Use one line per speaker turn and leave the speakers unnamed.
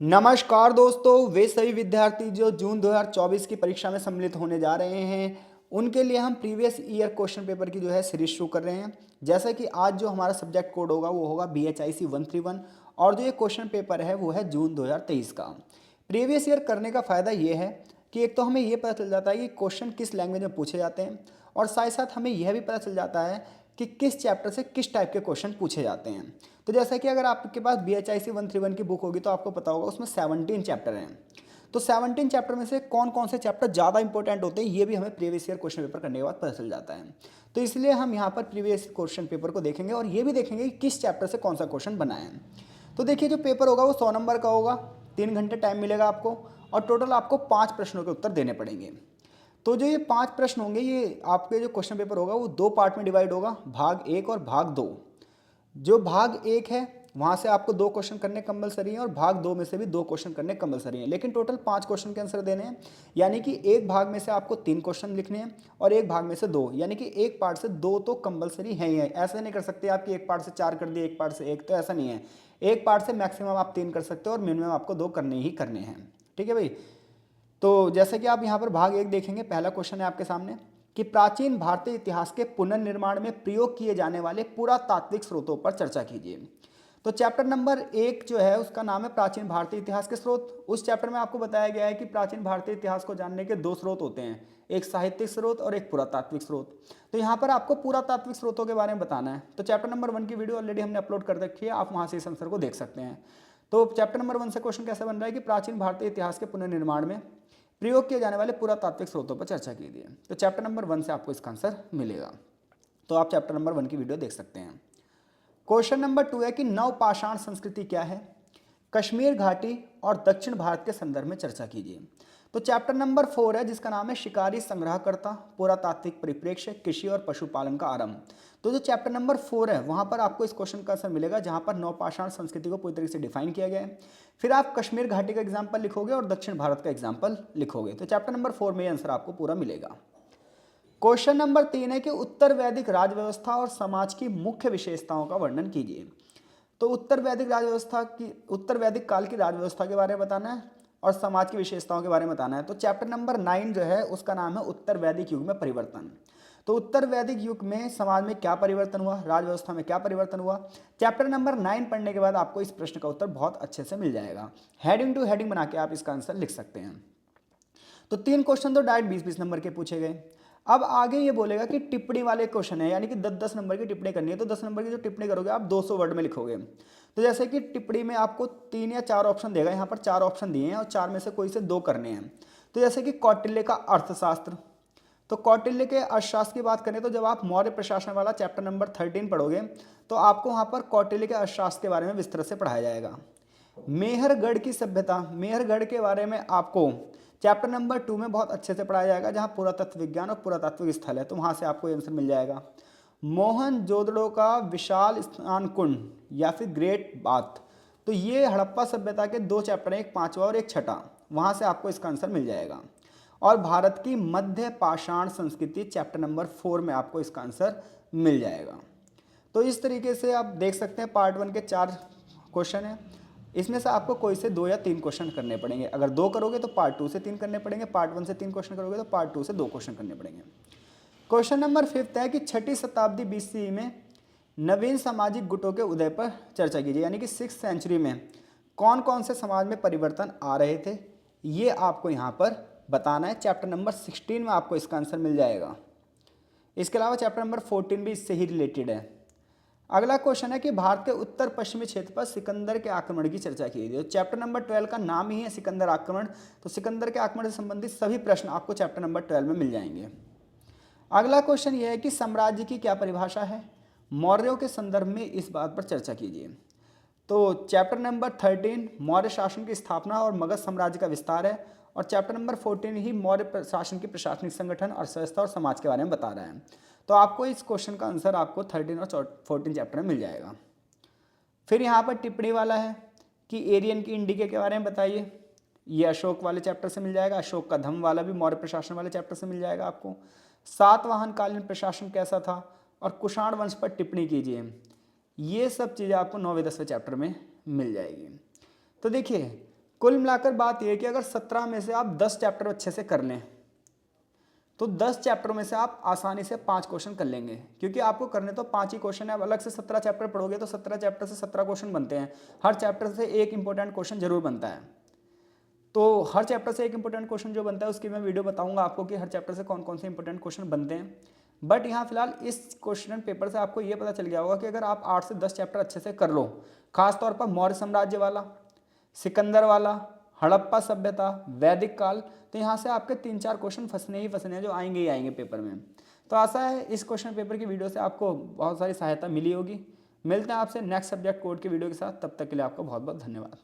नमस्कार दोस्तों, वे सभी विद्यार्थी जो जून 2024 की परीक्षा में सम्मिलित होने जा रहे हैं उनके लिए हम प्रीवियस ईयर क्वेश्चन पेपर की जो है सीरीज शुरू कर रहे हैं। जैसा कि आज जो हमारा सब्जेक्ट कोड होगा वो होगा BHIC 131 और जो ये क्वेश्चन पेपर है वो है जून 2023 का। प्रीवियस ईयर करने का फ़ायदा ये है कि एक तो हमें ये पता चल जाता है कि क्वेश्चन किस लैंग्वेज में पूछे जाते हैं और साथ ही साथ हमें यह भी पता चल जाता है कि किस चैप्टर से किस टाइप के क्वेश्चन पूछे जाते हैं। तो जैसा कि अगर आपके पास BHIC 131 की बुक होगी तो आपको पता होगा उसमें 17 चैप्टर हैं। तो 17 चैप्टर में से कौन कौन से चैप्टर ज़्यादा इंपॉर्टेंट होते हैं ये भी हमें प्रीवियस ईयर क्वेश्चन पेपर करने के बाद पता चल जाता है। तो इसलिए हम यहाँ पर प्रीवियस क्वेश्चन पेपर को देखेंगे और ये भी देखेंगे कि किस चैप्टर से कौन सा क्वेश्चन बना है। तो देखिए, जो पेपर होगा वो 100 नंबर का होगा, 3 घंटे टाइम मिलेगा आपको और टोटल आपको 5 प्रश्नों के उत्तर देने पड़ेंगे। तो जो ये 5 प्रश्न होंगे, ये आपके जो क्वेश्चन पेपर होगा वो 2 पार्ट में डिवाइड होगा, भाग 1 और भाग 2। जो भाग 1 है वहाँ से आपको 2 क्वेश्चन करने कंपलसरी हैं और भाग 2 में से भी 2 क्वेश्चन करने कंपलसरी हैं, लेकिन टोटल 5 क्वेश्चन के आंसर देने हैं। यानी कि एक भाग में से आपको 3 क्वेश्चन लिखने हैं और एक भाग में से 2, यानी कि एक पार्ट से 2 तो कंपलसरी है ही है। ऐसा नहीं कर सकते आप कि एक पार्ट से 4 कर दिए, एक पार्ट से 1, तो ऐसा नहीं है। एक पार्ट से मैक्सिमम आप 3 कर सकते हो और मिनिमम आपको 2 करने ही करने हैं। ठीक है भाई। तो जैसे कि आप यहाँ पर भाग 1 देखेंगे, पहला क्वेश्चन है आपके सामने कि प्राचीन भारतीय इतिहास के पुनर्निर्माण में प्रयोग किए जाने वाले पुरातात्विक स्रोतों पर चर्चा कीजिए। तो चैप्टर नंबर 1 जो है उसका नाम है प्राचीन भारतीय इतिहास के स्रोत। उस चैप्टर में आपको बताया गया है कि प्राचीन भारतीय इतिहास को जानने के 2 स्रोत होते हैं, एक साहित्यिक स्रोत और एक पुरातात्विक स्रोत। तो यहाँ पर आपको पुरातात्विक स्रोतों के बारे में बताना है। तो चैप्टर नंबर 1 की वीडियो ऑलरेडी हमने अपलोड कर रखी है, आप वहाँ से इस आंसर को देख सकते हैं। तो चैप्टर नंबर 1 से क्वेश्चन कैसे बन रहा है कि प्राचीन भारतीय इतिहास के पुनर्निर्माण में प्रयोग किए जाने वाले पुरातात्विक स्रोतों पर चर्चा कीजिए। तो चैप्टर नंबर 1 से आपको इसका आंसर मिलेगा। तो आप चैप्टर नंबर 1 की वीडियो देख सकते हैं। क्वेश्चन नंबर 2 है कि नवपाषाण संस्कृति क्या है, कश्मीर घाटी और दक्षिण भारत के संदर्भ में चर्चा कीजिए। तो चैप्टर नंबर 4 है जिसका नाम है शिकारी संग्रहकर्ता, पुरातात्विक परिप्रेक्ष्य, कृषि और पशुपालन का आरंभ। तो जो चैप्टर नंबर 4 है वहां पर आपको इस क्वेश्चन का आंसर मिलेगा, जहां पर नवपाषाण संस्कृति को पूरी तरीके से डिफाइन किया गया है। फिर आप कश्मीर घाटी का एग्जाम्पल लिखोगे और दक्षिण भारत का एग्जाम्पल लिखोगे। तो चैप्टर नंबर 4 में आंसर आपको पूरा मिलेगा। क्वेश्चन नंबर 3 है कि उत्तर वैदिक राजव्यवस्था और समाज की मुख्य विशेषताओं का वर्णन कीजिए। तो उत्तर वैदिक काल की राजव्यवस्था के बारे में बताना है और समाज की विशेषताओं के बारे में बताना है। तो चैप्टर नंबर 9 जो है उसका नाम है उत्तर वैदिक युग में परिवर्तन। तो उत्तर वैदिक युग में समाज में क्या परिवर्तन हुआ, राजव्यवस्था में क्या परिवर्तन हुआ, चैप्टर नंबर 9 पढ़ने के बाद आपको इस प्रश्न का उत्तर बहुत अच्छे से मिल जाएगा। हेडिंग टू हेडिंग बना के आप इसका आंसर लिख सकते हैं। तो 3 क्वेश्चन तो डायरेक्ट 20-20 नंबर के पूछे गए। अब आगे ये बोलेगा कि टिप्पणी वाले क्वेश्चन है, यानी कि 10-10 नंबर की टिप्पणी करनी है। तो 10 नंबर की जो टिप्पणी करोगे आप 200 वर्ड में लिखोगे। तो जैसे कि टिप्पणी में आपको 3 या 4 ऑप्शन देगा, यहाँ पर 4 ऑप्शन दिए हैं और 4 में से कोई से 2 करने हैं। तो जैसे कि कौटिल्य का अर्थशास्त्र, तो कौटिल्य के अर्थशास्त्र की बात करें तो जब आप मौर्य प्रशासन वाला चैप्टर नंबर 13 पढ़ोगे तो आपको वहाँ पर कौटिल्य के अर्थशास्त्र के बारे में विस्तार से पढ़ाया जाएगा। मेहरगढ़ की सभ्यता, मेहरगढ़ के बारे में आपको चैप्टर नंबर 2 में बहुत अच्छे से पढ़ाया जाएगा, जहाँ पुरातत्व विज्ञान और पुरातात्विक स्थल है, तो वहाँ से आपको आंसर मिल जाएगा। मोहनजोदड़ो का विशाल स्नान कुंड या फिर ग्रेट बाथ, तो ये हड़प्पा सभ्यता के 2 चैप्टर हैं, एक 5वां और एक 6वां, वहाँ से आपको इसका आंसर मिल जाएगा। और भारत की मध्य पाषाण संस्कृति चैप्टर नंबर 4 में आपको इसका आंसर मिल जाएगा। तो इस तरीके से आप देख सकते हैं पार्ट 1 के 4 क्वेश्चन हैं, इसमें से आपको कोई से 2 या 3 क्वेश्चन करने पड़ेंगे। अगर 2 करोगे तो पार्ट 2 से 3 करने पड़ेंगे, पार्ट 1 से 3 क्वेश्चन करोगे तो पार्ट 2 से 2 क्वेश्चन करने पड़ेंगे। क्वेश्चन नंबर 5 है कि 6ठी शताब्दी BC में नवीन सामाजिक गुटों के उदय पर चर्चा कीजिए, यानी कि 6th सेंचुरी में कौन कौन से समाज में परिवर्तन आ रहे थे, ये आपको यहाँ पर बताना है। चैप्टर नंबर 16 में आपको इसका आंसर मिल जाएगा। इसके अलावा चैप्टर नंबर 14 भी इससे ही रिलेटेड है। अगला क्वेश्चन है कि भारत के उत्तर पश्चिमी क्षेत्र पर सिकंदर के आक्रमण की चर्चा की गई। चैप्टर नंबर 12 का नाम ही है सिकंदर आक्रमण, तो सिकंदर के आक्रमण से संबंधित सभी प्रश्न आपको चैप्टर नंबर 12 में मिल जाएंगे। अगला क्वेश्चन यह है कि साम्राज्य की क्या परिभाषा है, मौर्यों के संदर्भ में इस बात पर चर्चा कीजिए। तो चैप्टर नंबर 13 मौर्य शासन की स्थापना और मगध साम्राज्य का विस्तार है और चैप्टर नंबर 14 ही मौर्य शासन की प्रशासनिक संगठन, अर्थव्यवस्था और समाज के बारे में बता रहा है। तो आपको इस क्वेश्चन का आंसर आपको 13 और 14 चैप्टर में मिल जाएगा। फिर यहाँ पर टिप्पणी वाला है कि एरियन की इंडिके के बारे में बताइए, ये अशोक वाले चैप्टर से मिल जाएगा। अशोक का धम्म वाला भी मौर्य प्रशासन वाले चैप्टर से मिल जाएगा आपको। सातवाहन कालीन प्रशासन कैसा था और कुषाण वंश पर टिप्पणी कीजिए, ये सब चीज़ें आपको 9वें 10वें चैप्टर में मिल जाएगी। तो देखिए कुल मिलाकर बात यह है कि अगर 17 में से आप 10 चैप्टर अच्छे से कर लें तो 10 चैप्टरों में से आप आसानी से 5 क्वेश्चन कर लेंगे, क्योंकि आपको करने तो 5 ही क्वेश्चन है। अब अलग से 17 चैप्टर पढ़ोगे तो 17 चैप्टर से 17 क्वेश्चन बनते हैं, हर चैप्टर से एक इंपॉर्टेंट क्वेश्चन जरूर बनता है। तो हर चैप्टर से एक इंपॉर्टेंट क्वेश्चन जो बनता है उसकी मैं वीडियो बताऊंगा आपको कि हर चैप्टर से कौन कौन से इंपॉर्टेंट क्वेश्चन बनते हैं। बट यहाँ फिलहाल इस क्वेश्चन पेपर से आपको ये पता चल गया होगा कि अगर आप 8 से 10 चैप्टर अच्छे से कर लो, खासतौर पर मौर्य साम्राज्य वाला, सिकंदर वाला, हड़प्पा सभ्यता, वैदिक काल, तो यहाँ से आपके 3-4 क्वेश्चन फंसने ही फंसने हैं जो आएंगे ही आएंगे पेपर में। तो आशा है इस क्वेश्चन पेपर की वीडियो से आपको बहुत सारी सहायता मिली होगी। मिलते हैं आपसे नेक्स्ट सब्जेक्ट कोड की वीडियो के साथ, तब तक के लिए आपको बहुत बहुत धन्यवाद।